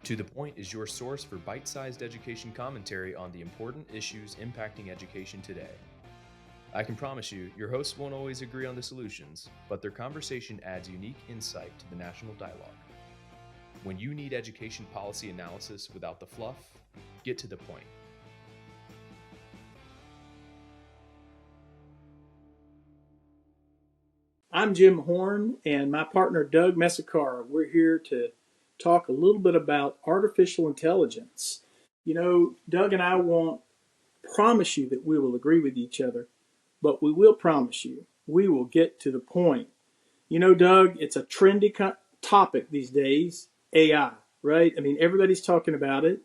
To the Point is your source for bite-sized education commentary on the important issues impacting education today. I can promise you, your hosts won't always agree on the solutions, but their conversation adds unique insight to the national dialogue. When you need education policy analysis without the fluff, get to the point. I'm Jim Horne, and my partner Doug Mesecar. We're here to talk a little bit about artificial intelligence. You know, Doug and I won't promise you that we will agree with each other, but we will promise you we will get to the point. You know, Doug, it's a trendy topic these days, AI, right? I mean, everybody's talking about it,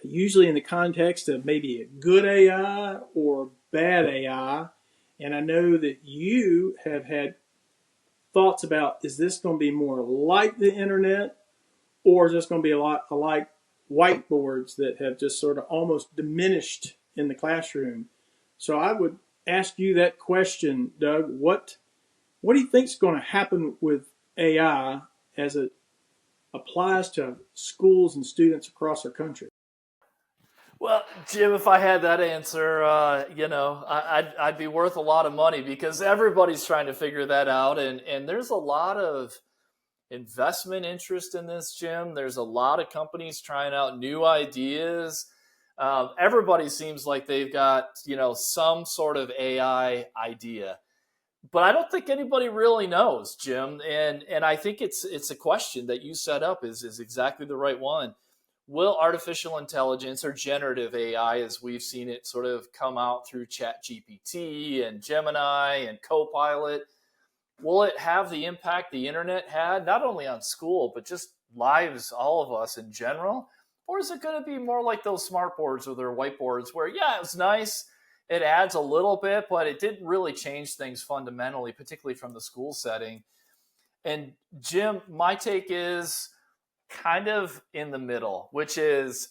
usually in the context of maybe a good AI or bad AI. And I know that you have had thoughts about, is this going to be more like the internet, or is this going to be a lot like whiteboards that have just sort of almost diminished in the classroom? So I would ask you that question, Doug. What do you think is going to happen with AI as it applies to schools and students across our country? Well, Jim, if I had that answer, I'd be worth a lot of money because everybody's trying to figure that out. And there's a lot of investment interest in this, Jim. There's a lot of companies trying out new ideas. Everybody seems like they've got, some sort of AI idea. But I don't think anybody really knows, Jim. And I think it's a question that you set up is exactly the right one. Will artificial intelligence or generative AI, as we've seen it sort of come out through ChatGPT and Gemini and Copilot, will it have the impact the internet had, not only on school, but just lives, all of us in general? Or is it going to be more like those smart boards or their whiteboards where, yeah, it's nice, it adds a little bit, but it didn't really change things fundamentally, particularly from the school setting? And Jim, my take is kind of in the middle, which is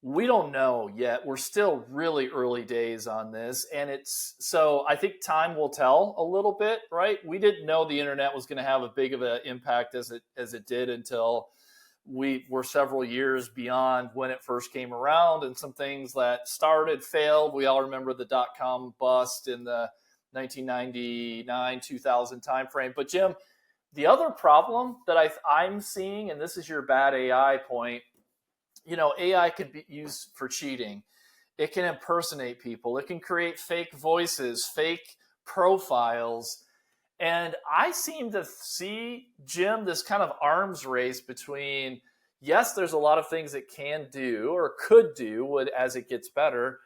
we don't know yet. We're still really early days on this. And so I think time will tell a little bit, right? We didn't know the internet was going to have a big of an impact as it did until we were several years beyond when it first came around, and some things that started, failed. We all remember the dot-com bust in the 1999, 2000 timeframe. But Jim, the other problem that I'm seeing, and this is your bad AI point, AI could be used for cheating. It can impersonate people. It can create fake voices, fake profiles. And I seem to see, Jim, this kind of arms race between, yes, there's a lot of things it can do or could do as it gets better,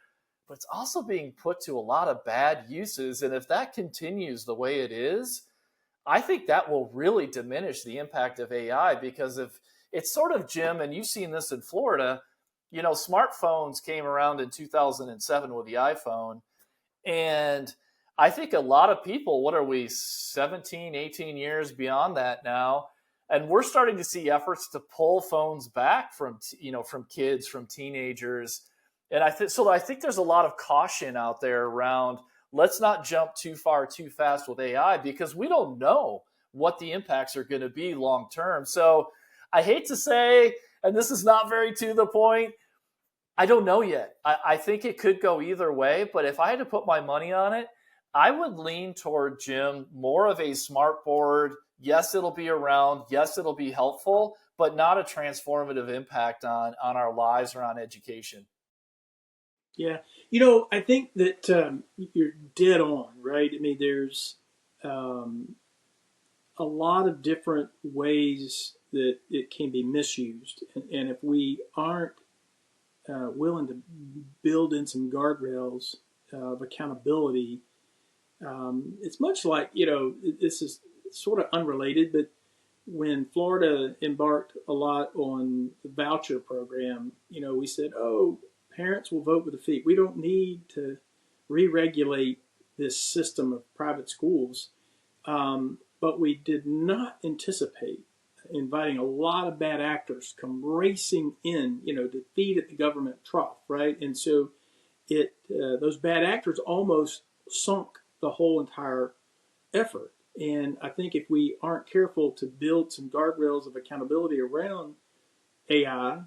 but it's also being put to a lot of bad uses. And if that continues the way it is, I think that will really diminish the impact of AI, because if it's sort of, Jim, and you've seen this in Florida, smartphones came around in 2007 with the iPhone. And I think a lot of people, what are we, 17, 18 years beyond that now? And we're starting to see efforts to pull phones back from kids, from teenagers. And I think there's a lot of caution out there around, let's not jump too far too fast with AI, because we don't know what the impacts are going to be long term. So I hate to say, and this is not very to the point, I don't know yet. I think it could go either way, but if I had to put my money on it, I would lean toward, Jim, more of a smart board. Yes, it'll be around. Yes, it'll be helpful, but not a transformative impact on our lives or on education. Yeah. I think that you're dead on, right? I mean, there's a lot of different ways that it can be misused. And if we aren't willing to build in some guardrails of accountability, it's much like, this is sort of unrelated, but when Florida embarked a lot on the voucher program, we said, oh, parents will vote with their feet. We don't need to re-regulate this system of private schools. But we did not anticipate inviting a lot of bad actors come racing in, to feed at the government trough, right? And so those bad actors almost sunk the whole entire effort. And I think if we aren't careful to build some guardrails of accountability around AI,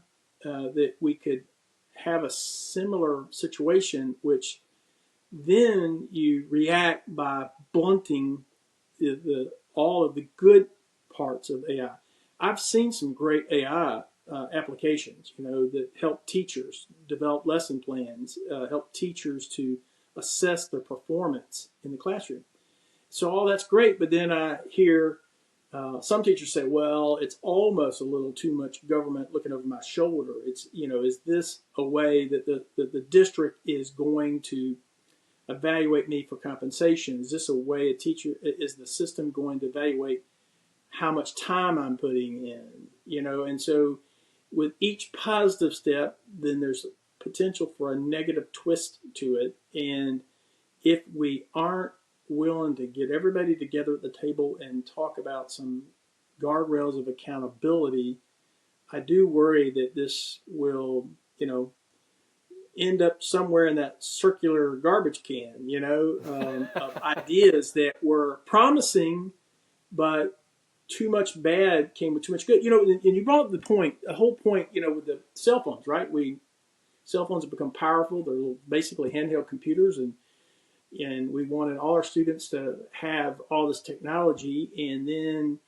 that we could have a similar situation, which then you react by blunting all of the good parts of AI. I've seen some great AI applications, that help teachers develop lesson plans, help teachers to assess their performance in the classroom. So all that's great, but then I hear some teachers say, well, it's almost a little too much government looking over my shoulder. It's, is this a way that the district is going to evaluate me for compensation? Is this a way is the system going to evaluate how much time I'm putting in? And so with each positive step, then there's potential for a negative twist to it. And if we aren't willing to get everybody together at the table and talk about some guardrails of accountability, I do worry that this will, end up somewhere in that circular garbage can, of ideas that were promising, but too much bad came with too much good. And you brought up the whole point, with the cell phones, right? Cell phones have become powerful. They're basically handheld computers, and we wanted all our students to have all this technology, and then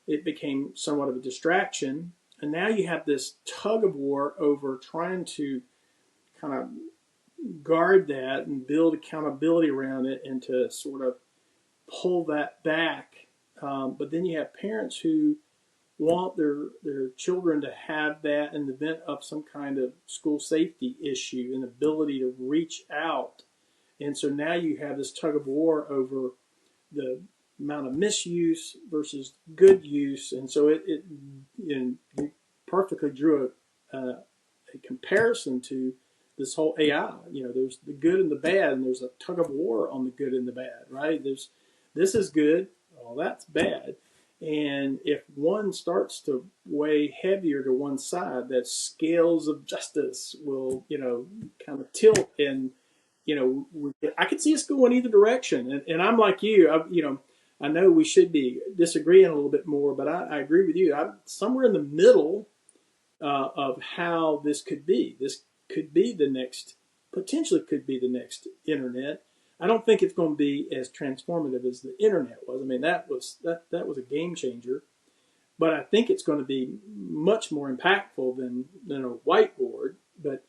it became somewhat of a distraction. And now you have this tug of war over trying to kind of guard that and build accountability around it and to sort of pull that back. But then you have parents who want their children to have that in the event of some kind of school safety issue and ability to reach out. And so now you have this tug of war over the amount of misuse versus good use. And so you perfectly drew a comparison to this whole AI. There's the good and the bad, and there's a tug of war on the good and the bad, right? This is good, well, that's bad. And if one starts to weigh heavier to one side, that scales of justice will, kind of tilt. And, I could see us going either direction. And I'm like you, I know we should be disagreeing a little bit more, but I agree with you. I'm somewhere in the middle of how this could be. This could be potentially could be the next internet. I don't think it's going to be as transformative as the internet was. I mean, that was a game changer, but I think it's going to be much more impactful than a whiteboard. But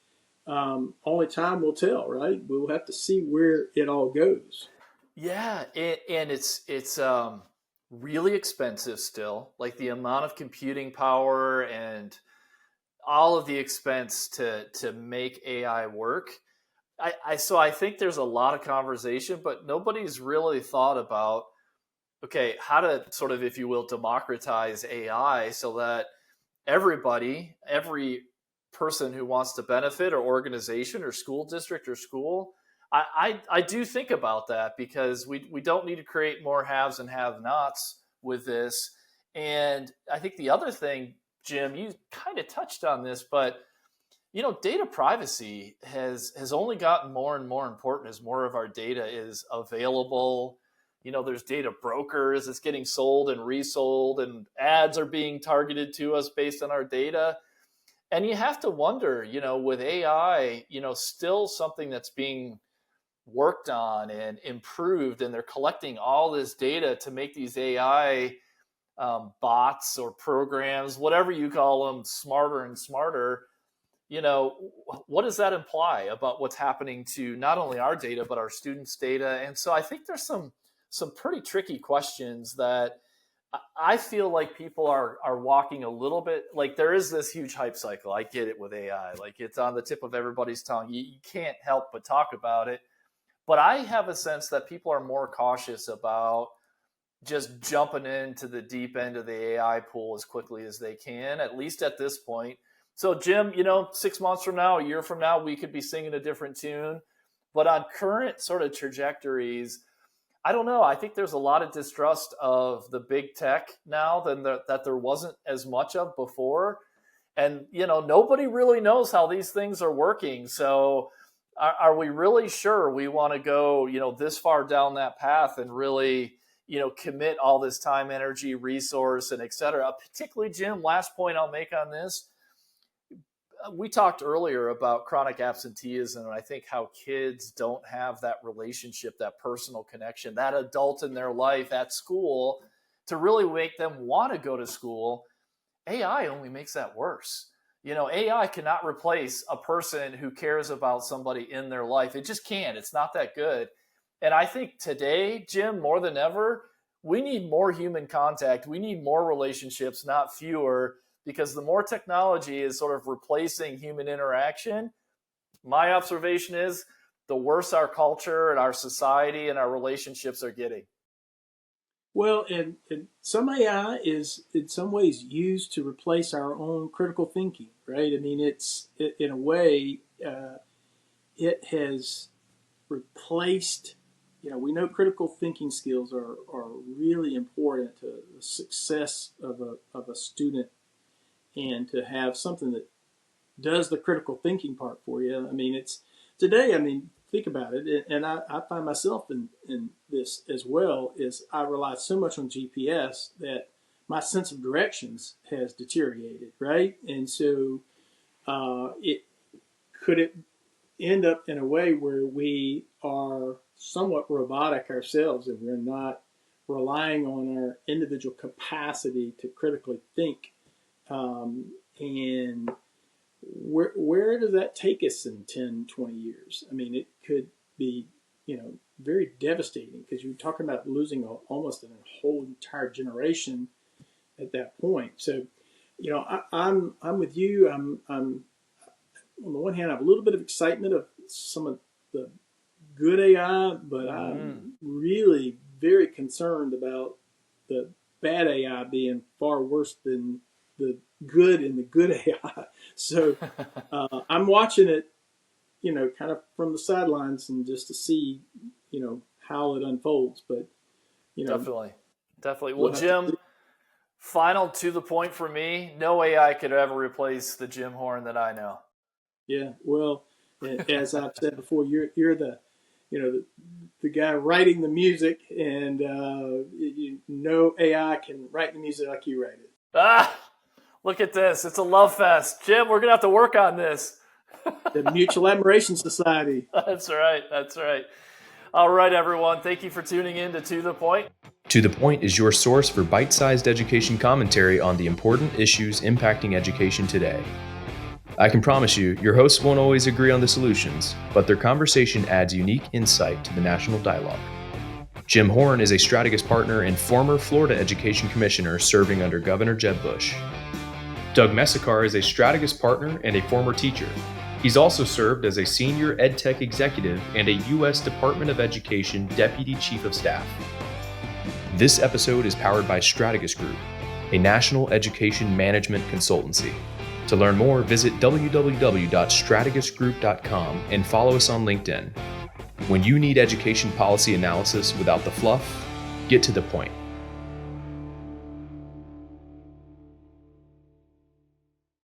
only time will tell, right? We'll have to see where it all goes. Yeah, and it's really expensive still. Like the amount of computing power and all of the expense to make AI work. So I think there's a lot of conversation, but nobody's really thought about, okay, how to sort of, if you will, democratize AI so that every person who wants to benefit, or organization or school district or school, I do think about that, because we don't need to create more haves and have-nots with this. And I think the other thing, Jim, you kind of touched on this, but data privacy has only gotten more and more important as more of our data is available. There's data brokers that's getting sold and resold, and ads are being targeted to us based on our data. And you have to wonder, with AI, still something that's being worked on and improved, and they're collecting all this data to make these AI bots or programs, whatever you call them, smarter and smarter. What does that imply about what's happening to not only our data, but our students' data? And so I think there's some pretty tricky questions that I feel like people are walking a little bit, like there is this huge hype cycle. I get it with AI. Like it's on the tip of everybody's tongue. You can't help but talk about it. But I have a sense that people are more cautious about just jumping into the deep end of the AI pool as quickly as they can, at least at this point. So Jim, 6 months from now, a year from now, we could be singing a different tune. But on current sort of trajectories, I don't know. I think there's a lot of distrust of the big tech now that there wasn't as much of before. And, nobody really knows how these things are working. So are we really sure we want to go, this far down that path and really, commit all this time, energy, resource, and et cetera? Particularly, Jim, last point I'll make on this. we talked earlier about chronic absenteeism, and I think how kids don't have that relationship, that personal connection, that adult in their life at school to really make them want to go to school. AI only makes that worse. AI cannot replace a person who cares about somebody in their life. It just can't. It's not that good. And I think today, Jim, more than ever, we need more human contact. We need more relationships, not fewer, because the more technology is sort of replacing human interaction, my observation is the worse our culture and our society and our relationships are getting. Well, and some AI is in some ways used to replace our own critical thinking, right? I mean, in a way, it has replaced, we know critical thinking skills are really important to the success of a student, and to have something that does the critical thinking part for you. I mean, think about it, and I find myself in this as well, is I rely so much on GPS that my sense of directions has deteriorated, right? And so it end up in a way where we are somewhat robotic ourselves, and we're not relying on our individual capacity to critically think. And where does that take us in 10, 20 years? I mean, it could be, very devastating, because you're talking about losing almost a whole entire generation at that point. So, I'm with you. I'm on the one hand, I have a little bit of excitement of some of the good AI, but I'm really very concerned about the bad AI being far worse than the good in the good AI. So I'm watching it, kind of from the sidelines, and just to see, how it unfolds. But, Definitely. Well, Jim, final to the point for me, no AI could ever replace the Jim Horne that I know. Yeah. Well, as I've said before, you're the, the guy writing the music, and no AI can write the music like you write it. Look at this. It's a love fest. Jim, we're going to have to work on this. The Mutual Admiration Society. That's right. All right, everyone. Thank you for tuning in to The Point. To the Point is your source for bite-sized education commentary on the important issues impacting education today. I can promise you, your hosts won't always agree on the solutions, but their conversation adds unique insight to the national dialogue. Jim Horne is a Strategist partner and former Florida Education Commissioner serving under Governor Jeb Bush. Doug Mesecar is a Strategist partner and a former teacher. He's also served as a senior EdTech executive and a U.S. Department of Education Deputy Chief of Staff. This episode is powered by Strategist Group, a national education management consultancy. To learn more, visit www.strategistgroup.com and follow us on LinkedIn. When you need education policy analysis without the fluff, get to the point.